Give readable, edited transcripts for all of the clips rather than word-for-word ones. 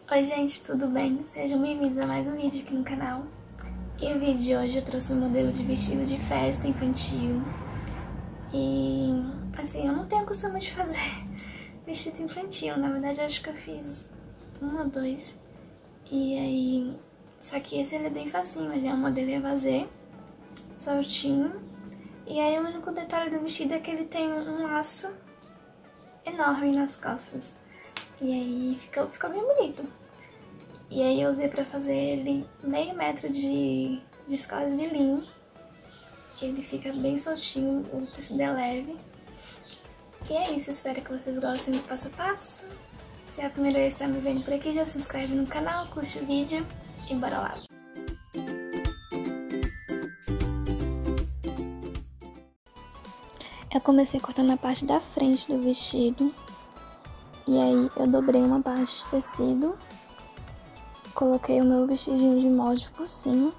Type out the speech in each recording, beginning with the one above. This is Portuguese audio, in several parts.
Oi gente, tudo bem? Sejam bem-vindos a mais um vídeo aqui no canal. E o vídeo de hoje eu trouxe um modelo de vestido de festa infantil. E assim, eu não tenho costume de fazer vestido infantil, na verdade eu acho que eu fiz um ou dois. E aí, só que esse ele é bem facinho, ele é um modelo evasê, soltinho. E aí o único detalhe do vestido é que ele tem um laço enorme nas costas. E aí ficou bem bonito. E aí eu usei pra fazer ele meio metro de viscose de linho, que ele fica bem soltinho, o tecido é leve. E é isso, espero que vocês gostem do passo a passo. Se é a primeira vez que está me vendo por aqui, já se inscreve no canal, curte o vídeo e bora lá! Eu comecei cortando a parte da frente do vestido. E aí eu dobrei uma parte de tecido, coloquei o meu vestidinho de molde por cima.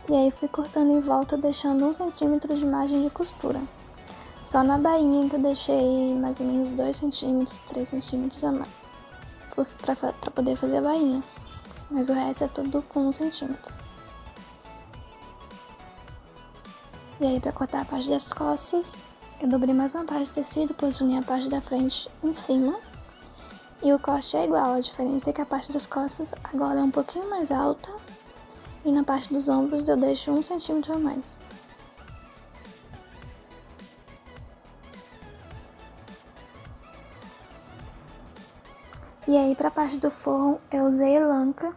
E aí fui cortando em volta, deixando 1 centímetro de margem de costura. Só na bainha que eu deixei mais ou menos 2 centímetros, 3 centímetros a mais, pra poder fazer a bainha. Mas o resto é tudo com 1 centímetro. E aí pra cortar a parte das costas, eu dobrei mais uma parte de tecido, posicionei a parte da frente em cima. E o corte é igual, a diferença é que a parte das costas agora é um pouquinho mais alta. E na parte dos ombros eu deixo 1 centímetro a mais. E aí pra parte do forro eu usei elanca.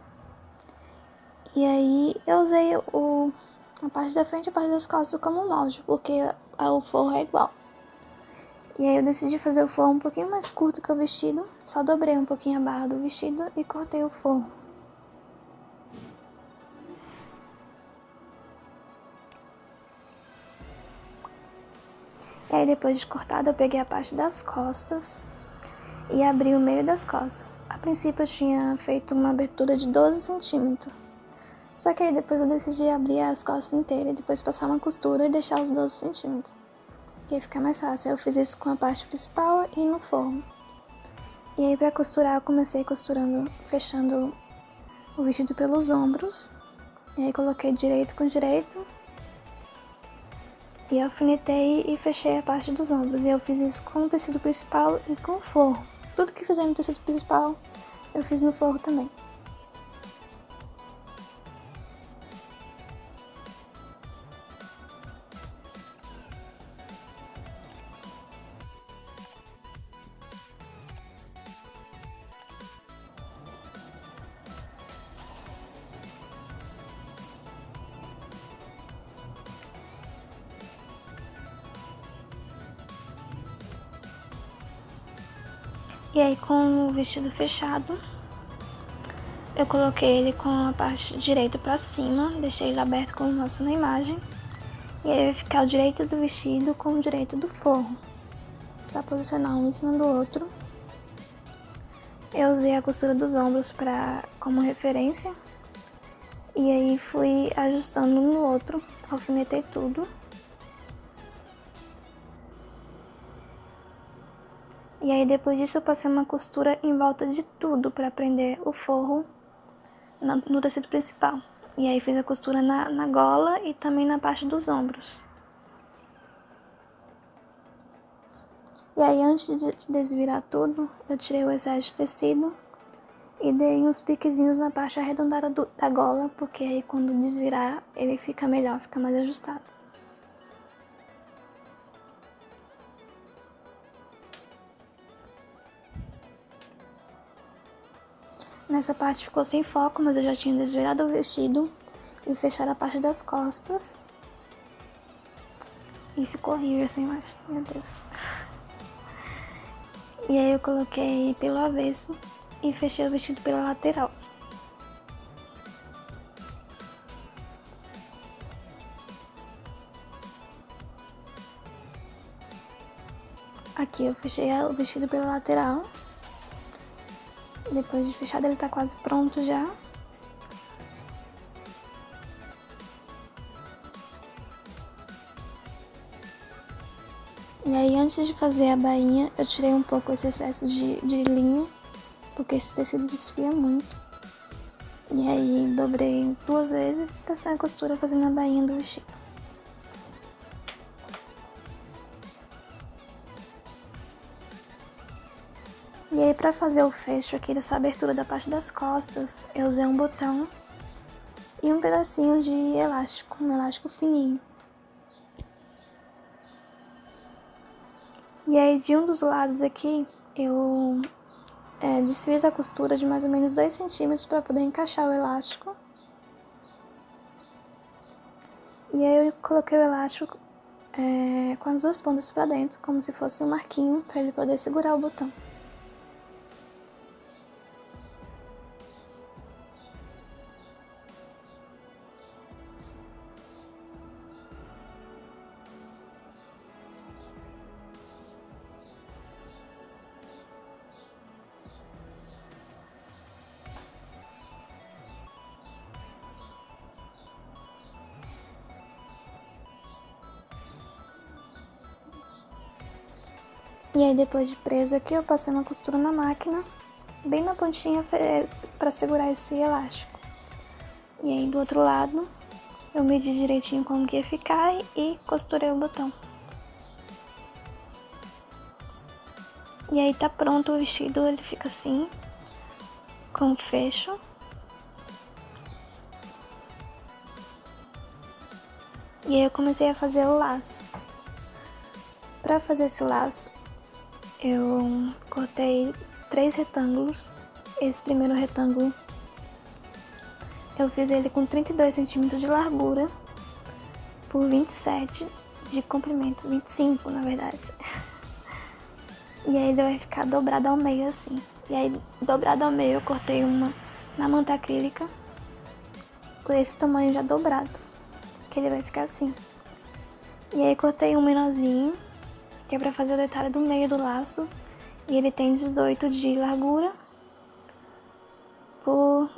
E aí eu usei a parte da frente e a parte das costas como molde, porque o forro é igual. E aí eu decidi fazer o forro um pouquinho mais curto que o vestido, só dobrei um pouquinho a barra do vestido e cortei o forro. E aí depois de cortado eu peguei a parte das costas e abri o meio das costas. A princípio eu tinha feito uma abertura de 12 centímetros. Só que aí depois eu decidi abrir as costas inteiras e depois passar uma costura e deixar os 12 centímetros. Que ia ficar mais fácil. Eu fiz isso com a parte principal e no forro. E aí pra costurar eu comecei costurando, fechando o vestido pelos ombros. E aí coloquei direito com direito. E alfinetei e fechei a parte dos ombros. E eu fiz isso com o tecido principal e com o forro. Tudo que fizer no tecido principal, eu fiz no forro também. E aí com o vestido fechado, eu coloquei ele com a parte direita pra cima, deixei ele aberto como mostra na imagem. E aí vai ficar o direito do vestido com o direito do forro. Só posicionar um em cima do outro. Eu usei a costura dos ombros como referência. E aí fui ajustando um no outro, alfinetei tudo. E aí depois disso eu passei uma costura em volta de tudo para prender o forro no tecido principal. E aí fiz a costura na gola e também na parte dos ombros. E aí antes de desvirar tudo, eu tirei o excesso de tecido e dei uns piquezinhos na parte arredondada da gola, porque aí quando desvirar ele fica melhor, fica mais ajustado. Nessa parte ficou sem foco, mas eu já tinha desvirado o vestido e fechado a parte das costas. E ficou horrível essa imagem, meu Deus. E aí eu coloquei pelo avesso e fechei o vestido pela lateral. Aqui eu fechei o vestido pela lateral. Depois de fechado ele tá quase pronto já. E aí antes de fazer a bainha, eu tirei um pouco esse excesso de linho porque esse tecido desfia muito. E aí dobrei 2 vezes, passei a costura fazendo a bainha do vestido. E aí pra fazer o fecho aqui dessa abertura da parte das costas, eu usei um botão e um pedacinho de elástico, um elástico fininho. E aí de um dos lados aqui, eu desfiz a costura de mais ou menos 2 centímetros para poder encaixar o elástico. E aí eu coloquei o elástico com as 2 pontas para dentro, como se fosse um marquinho, para ele poder segurar o botão. E aí depois de preso aqui, eu passei uma costura na máquina, bem na pontinha para segurar esse elástico. E aí do outro lado, eu medi direitinho como que ia ficar e costurei o botão. E aí tá pronto o vestido, ele fica assim, com fecho. E aí eu comecei a fazer o laço. Pra fazer esse laço, eu cortei 3 retângulos. Esse primeiro retângulo eu fiz ele com 32 centímetros de largura por 27 de comprimento, 25 na verdade. E aí ele vai ficar dobrado ao meio assim. E aí dobrado ao meio eu cortei uma na manta acrílica, por esse tamanho já dobrado, que ele vai ficar assim. E aí cortei um menorzinho, que é pra fazer o detalhe do meio do laço. E ele tem 18 de largura por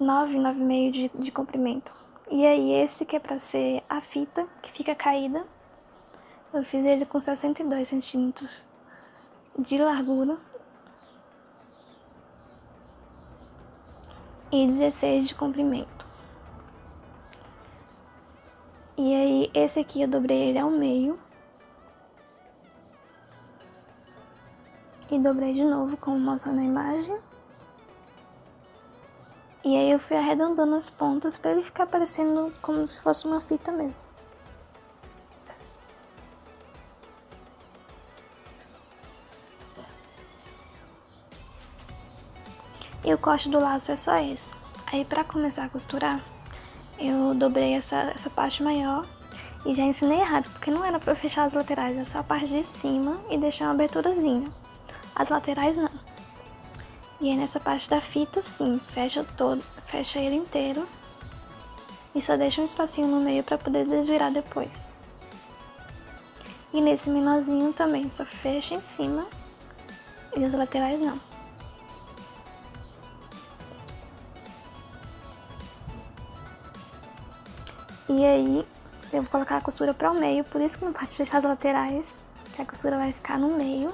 9, 9,5 de comprimento. E aí esse que é pra ser a fita, que fica caída, eu fiz ele com 62 centímetros de largura e 16 de comprimento. E aí esse aqui eu dobrei ele ao meio. E dobrei de novo, como mostra na imagem. E aí eu fui arredondando as pontas para ele ficar parecendo como se fosse uma fita mesmo. E o corte do laço é só esse. Aí pra começar a costurar, eu dobrei essa parte maior e já ensinei errado, porque não era pra fechar as laterais, é só a parte de cima e deixar uma aberturazinha. As laterais não. E aí nessa parte da fita, sim, fecha ele inteiro e só deixa um espacinho no meio pra poder desvirar depois. E nesse menorzinho também, só fecha em cima e as laterais não. E aí eu vou colocar a costura para o meio, por isso que não pode fechar as laterais, que a costura vai ficar no meio.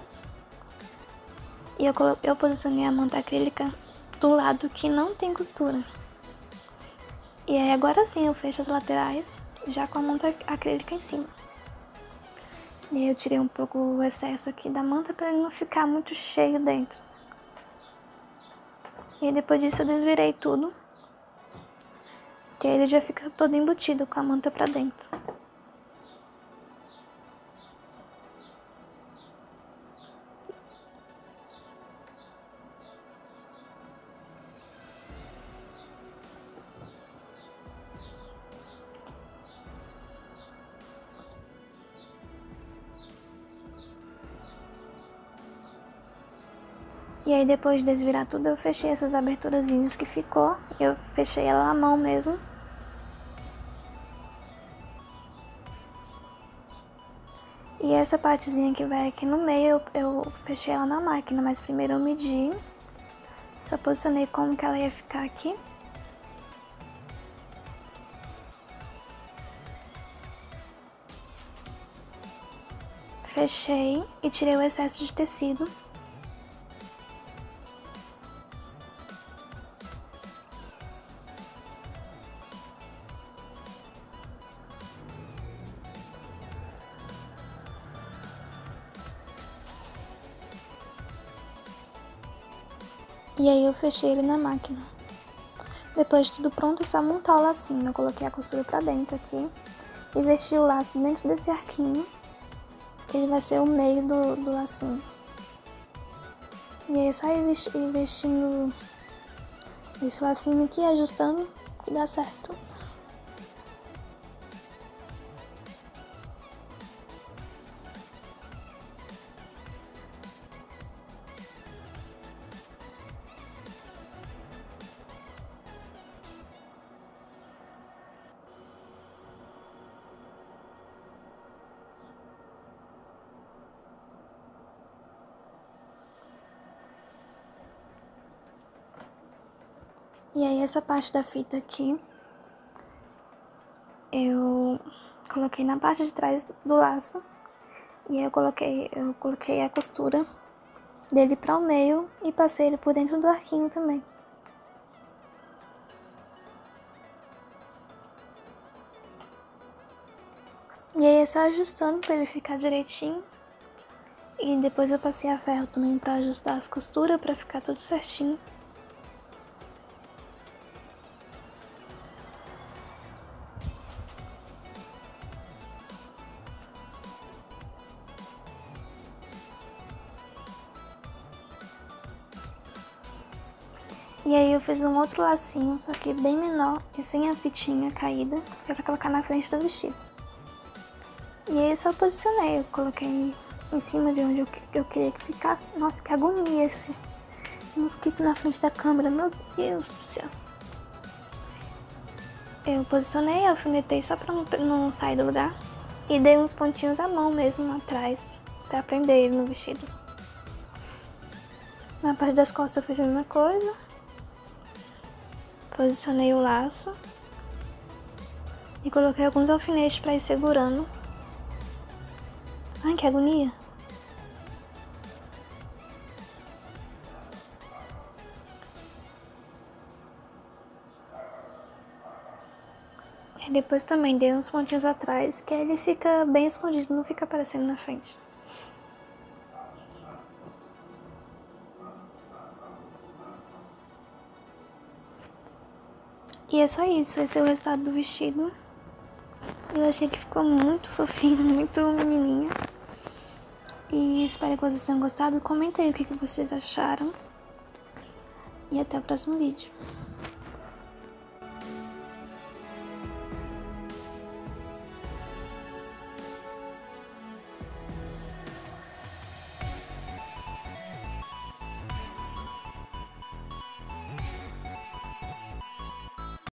E eu posicionei a manta acrílica do lado que não tem costura. E aí agora sim eu fecho as laterais, já com a manta acrílica em cima. E aí eu tirei um pouco o excesso aqui da manta para ele não ficar muito cheio dentro. E aí depois disso eu desvirei tudo, que aí ele já fica todo embutido com a manta pra dentro. E aí depois de desvirar tudo, eu fechei essas aberturazinhas que ficou. Eu fechei ela na mão mesmo. E essa partezinha que vai aqui no meio, eu fechei ela na máquina, mas primeiro eu medi. Só posicionei como que ela ia ficar aqui. Fechei e tirei o excesso de tecido. E aí eu fechei ele na máquina. Depois de tudo pronto, é só montar o lacinho. Eu coloquei a costura pra dentro aqui e vesti o laço dentro desse arquinho, que ele vai ser o meio do lacinho. E aí é só ir vestindo esse lacinho aqui, ajustando, que dá certo. E aí essa parte da fita aqui, eu coloquei na parte de trás do laço. E aí eu coloquei a costura dele para o meio e passei ele por dentro do arquinho também. E aí é só ajustando para ele ficar direitinho. E depois eu passei a ferro também para ajustar as costuras, para ficar tudo certinho. E aí eu fiz um outro lacinho, só que bem menor e sem a fitinha caída, que é pra colocar na frente do vestido. E aí eu só posicionei, eu coloquei em cima de onde eu queria que ficasse. Nossa, que agonia esse mosquito na frente da câmera, meu Deus do céu. Eu posicionei, alfinetei só pra não sair do lugar. E dei uns pontinhos à mão mesmo atrás, pra prender ele no vestido. Na parte das costas eu fiz a mesma coisa. Posicionei o laço e coloquei alguns alfinetes para ir segurando. Ai, que agonia! E depois também dei uns pontinhos atrás, que aí ele fica bem escondido, não fica aparecendo na frente. E é só isso, esse é o resultado do vestido. Eu achei que ficou muito fofinho, muito menininho. E espero que vocês tenham gostado. Comenta aí o que vocês acharam. E até o próximo vídeo.